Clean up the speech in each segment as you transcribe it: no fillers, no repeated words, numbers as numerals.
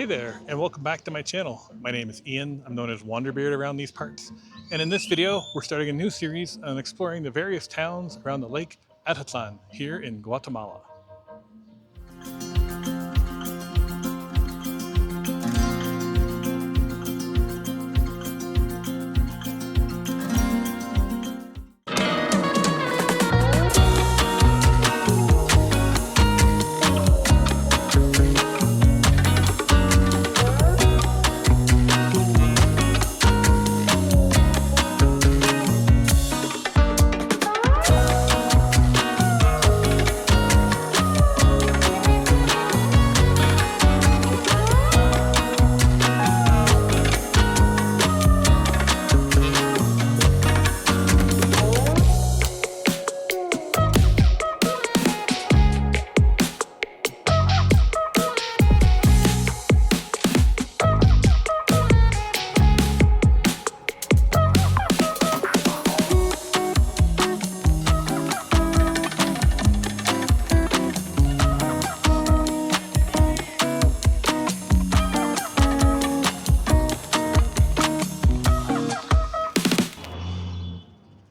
Hey there, and welcome back to my channel. My name is Ian. I'm known as WanderBeard around these parts. And in this video, we're starting a new series on exploring the various towns around the Lake Atitlán here in Guatemala.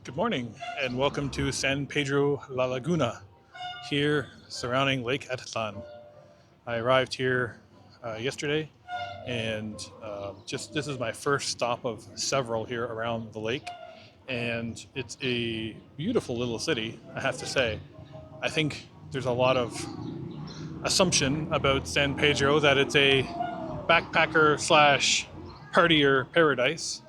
Good morning and welcome to San Pedro La Laguna, here surrounding Lake Atitlán. I arrived here yesterday and this is my first stop of several here around the lake, and it's a beautiful little city, I have to say. I think there's a lot of assumption about San Pedro that it's a backpacker slash partier paradise,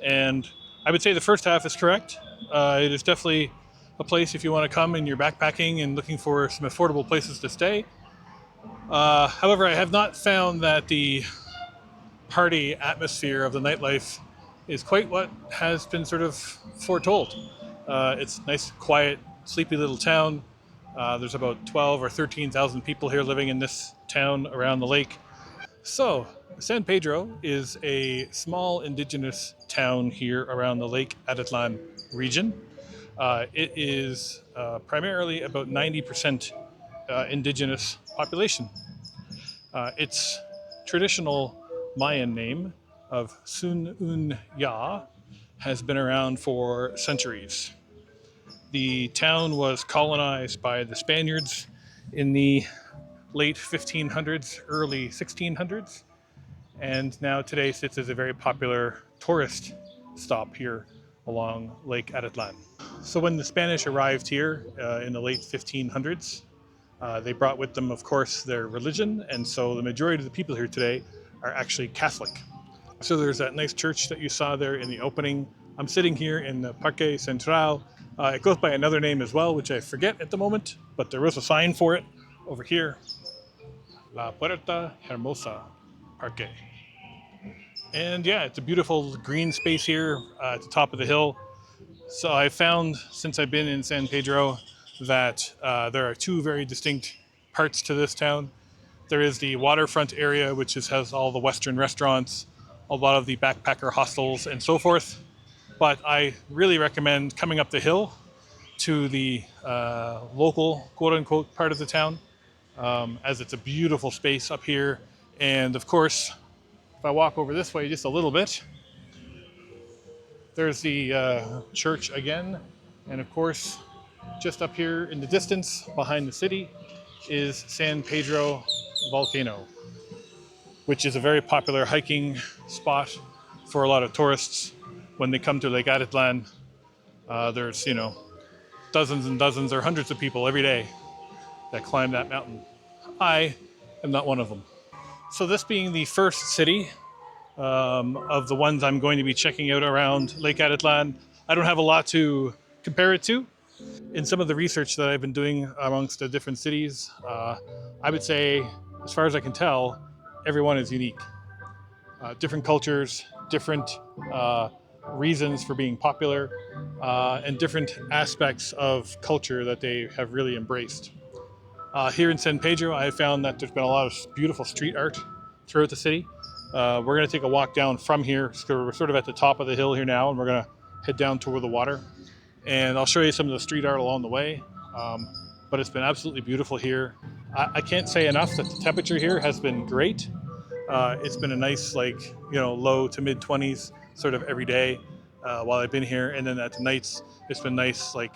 and I would say the first half is correct. It is definitely a place if you want to come and you're backpacking and looking for some affordable places to stay. However, I have not found that the party atmosphere of the nightlife is quite what has been sort of foretold. It's a nice, quiet, sleepy little town. There's about 12 or 13,000 people here living in this town around the lake. So, San Pedro is a small indigenous town here around the Lake Atitlán region. It is primarily about 90% indigenous population. Its traditional Mayan name of Sun Un Ya has been around for centuries. The town was colonized by the Spaniards in the late 1500s, early 1600s, and now today sits as a very popular tourist stop here along Lake Atitlán. So when the Spanish arrived here in the late 1500s, they brought with them, of course, their religion, and so the majority of the people here today are actually Catholic. So there's that nice church that you saw there in the opening. I'm sitting here in the Parque Central. It goes by another name as well, which I forget at the moment, but there was a sign for it over here. La Puerta Hermosa Parque. And yeah, it's a beautiful green space here at the top of the hill. So I found, since I've been in San Pedro, that there are two very distinct parts to this town. There is the Waterfront area, which has all the Western restaurants, a lot of the backpacker hostels and so forth. But I really recommend coming up the hill to the local, quote-unquote, part of the town, as it's a beautiful space up here. And of course, if I walk over this way just a little bit, there's the church again. And of course, just up here in the distance behind the city is San Pedro Volcano, which is a very popular hiking spot for a lot of tourists when they come to Lake Atitlán. There's, dozens and dozens or hundreds of people every day that climb that mountain. I am not one of them. So this being the first city of the ones I'm going to be checking out around Lake Atitlán, I don't have a lot to compare it to. In some of the research that I've been doing amongst the different cities, I would say, as far as I can tell, everyone is unique. Different cultures, different reasons for being popular, and different aspects of culture that they have really embraced. Here in San Pedro, I have found that there's been a lot of beautiful street art throughout the city. We're going to take a walk down from here. So we're sort of at the top of the hill here now, and we're going to head down toward the water. And I'll show you some of the street art along the way. But it's been absolutely beautiful here. I can't say enough that the temperature here has been great. It's been a nice, like, low to mid 20s sort of every day while I've been here. And then at the nights, it's been nice, like,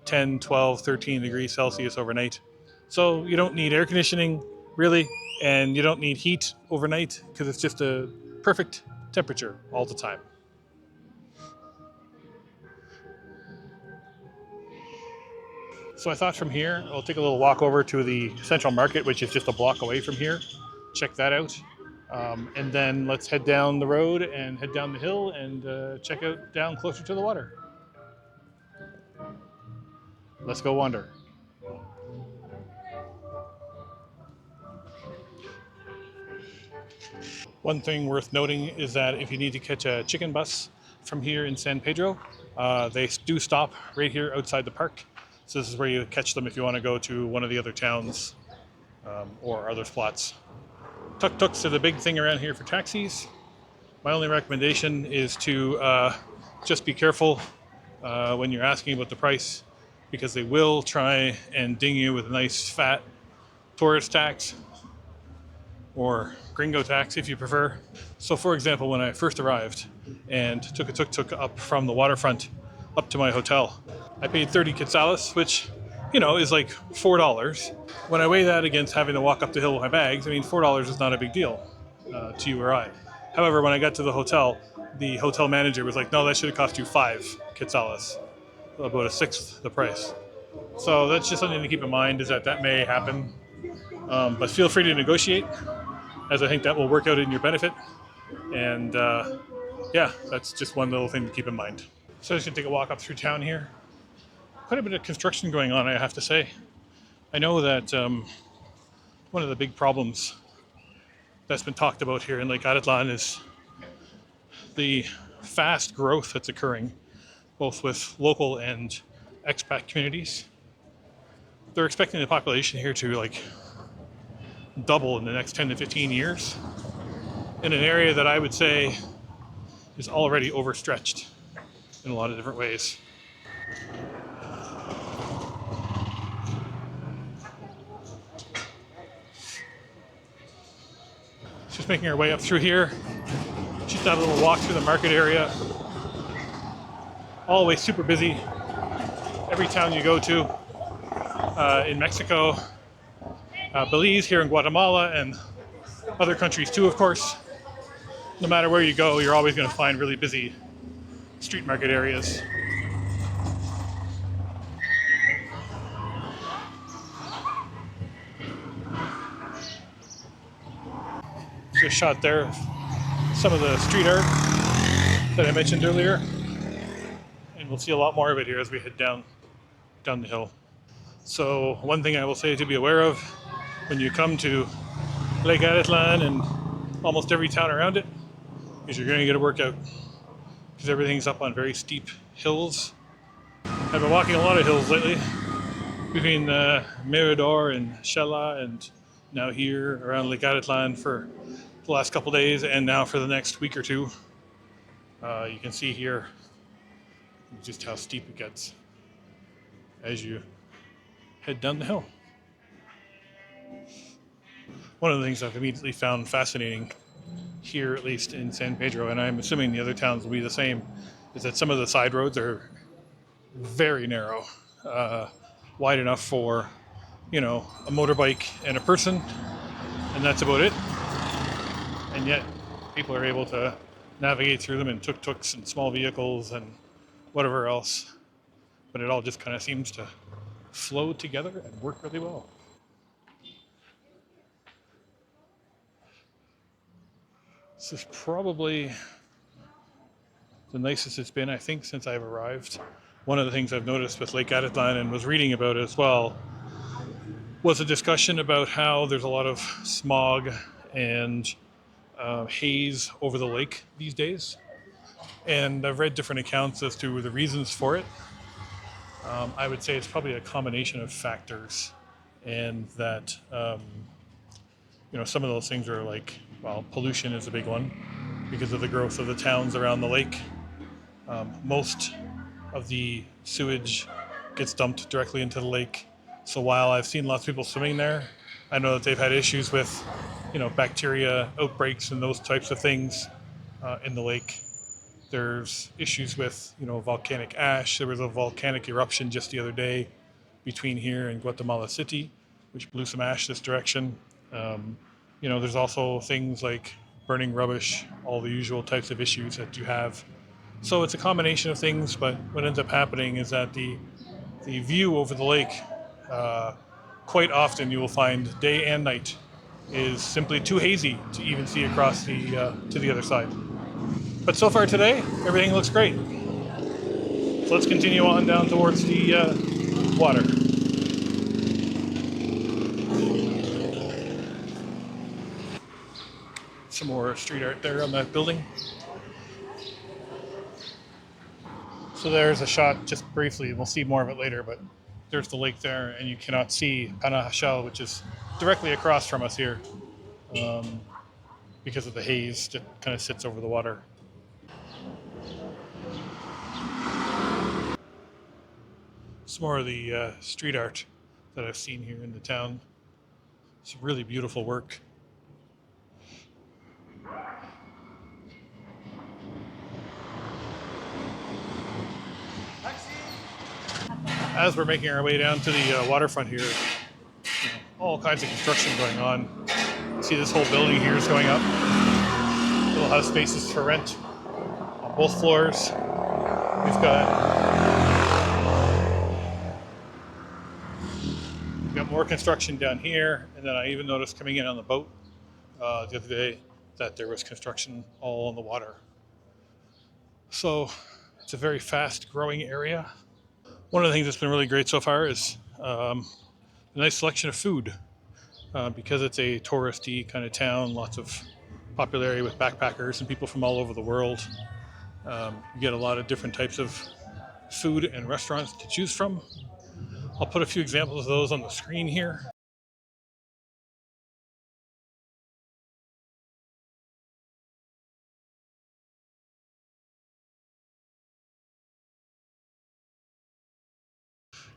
10, 12, 13 degrees Celsius overnight. So you don't need air conditioning really, and you don't need heat overnight because it's just a perfect temperature all the time. So I thought from here, I'll take a little walk over to the Central Market, which is just a block away from here. Check that out. And then let's head down the road and head down the hill and check out down closer to the water. Let's go wander. One thing worth noting is that if you need to catch a chicken bus from here in San Pedro, they do stop right here outside the park. So this is where you catch them if you want to go to one of the other towns or other spots. Tuk-tuks are the big thing around here for taxis. My only recommendation is to just be careful when you're asking about the price, because they will try and ding you with a nice fat tourist tax or gringo tax if you prefer. So for example, when I first arrived and took a tuk-tuk up from the waterfront up to my hotel, I paid 30 quetzales, which is like $4. When I weigh that against having to walk up the hill with my bags, I mean, $4 is not a big deal to you or I. However, when I got to the hotel manager was like, no, that should have cost you 5 quetzales, about a sixth the price. So that's just something to keep in mind, is that may happen. But feel free to negotiate, as I think that will work out in your benefit. And yeah, that's just one little thing to keep in mind. So I'm just gonna take a walk up through town here. Quite a bit of construction going on, I have to say. I know that one of the big problems that's been talked about here in Lake Atitlán is the fast growth that's occurring, both with local and expat communities. They're expecting the population here to like double in the next 10 to 15 years in an area that I would say is already overstretched in a lot of different ways. Just making our way up through here. Just had a little walk through the market area. Always super busy. Every town you go to in Mexico, Belize, here in Guatemala, and other countries too, of course. No matter where you go, you're always going to find really busy street market areas. Just shot there some of the street art that I mentioned earlier, and we'll see a lot more of it here as we head down the hill. So one thing I will say to be aware of when you come to Lake Atitlán and almost every town around it is you're going to get a workout, because everything's up on very steep hills. I've been walking a lot of hills lately, between Mirador and Shela, and now here around Lake Atitlán for the last couple days, and now for the next week or two. You can see here just how steep it gets as you head down the hill. One of the things I've immediately found fascinating here, at least in San Pedro, and I'm assuming the other towns will be the same, is that some of the side roads are very narrow, wide enough for, a motorbike and a person, and that's about it. And yet people are able to navigate through them in tuk-tuks and small vehicles and whatever else. But it all just kind of seems to flow together and work really well. This is probably the nicest it's been, I think, since I've arrived. One of the things I've noticed with Lake Atitlán, and was reading about it as well, was a discussion about how there's a lot of smog and haze over the lake these days. And I've read different accounts as to the reasons for it. I would say it's probably a combination of factors, and that some of those things are like, well, pollution is a big one because of the growth of the towns around the lake. Most of the sewage gets dumped directly into the lake. So while I've seen lots of people swimming there, I know that they've had issues with, bacteria outbreaks and those types of things in the lake. There's issues with, volcanic ash. There was a volcanic eruption just the other day between here and Guatemala City, which blew some ash this direction. There's also things like burning rubbish, all the usual types of issues that you have. So it's a combination of things, but what ends up happening is that the view over the lake, quite often you will find day and night, is simply too hazy to even see across to the other side. But so far today, everything looks great. So let's continue on down towards the water. Some more street art there on that building. So there's a shot just briefly, we'll see more of it later, but there's the lake there, and you cannot see Panajachel, which is directly across from us here, because of the haze that kind of sits over the water. Some more of the street art that I've seen here in the town. Some really beautiful work. As we're making our way down to the waterfront here, all kinds of construction going on. You see this whole building here is going up. Little house spaces for rent on both floors. We've got more construction down here, and then I even noticed coming in on the boat the other day that there was construction all on the water. So it's a very fast growing area. One of the things that's been really great so far is a nice selection of food. Because it's a touristy kind of town, lots of popularity with backpackers and people from all over the world. You get a lot of different types of food and restaurants to choose from. I'll put a few examples of those on the screen here.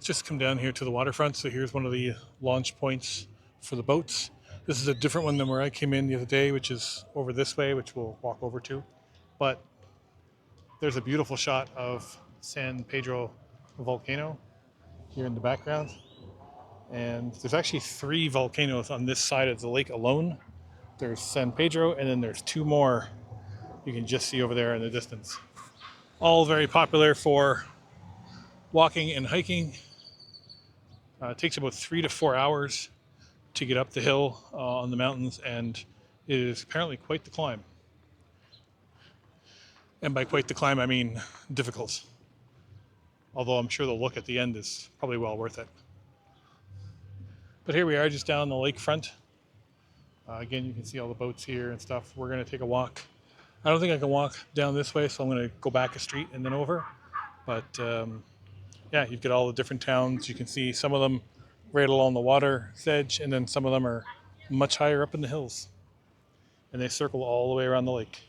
Just come down here to the waterfront. So here's one of the launch points for the boats. This is a different one than where I came in the other day, which is over this way, which we'll walk over to. But there's a beautiful shot of San Pedro volcano here in the background. And there's actually 3 volcanoes on this side of the lake alone. There's San Pedro, and then there's 2 more you can just see over there in the distance. All very popular for walking and hiking. It takes about 3 to 4 hours to get up the hill on the mountains, and it is apparently quite the climb. And by quite the climb, I mean difficult. Although I'm sure the look at the end is probably well worth it. But here we are just down the lakefront. Again, you can see all the boats here and stuff. We're going to take a walk. I don't think I can walk down this way, so I'm going to go back a street and then over. But yeah, you've got all the different towns. You can see some of them right along the water's edge, and then some of them are much higher up in the hills. And they circle all the way around the lake.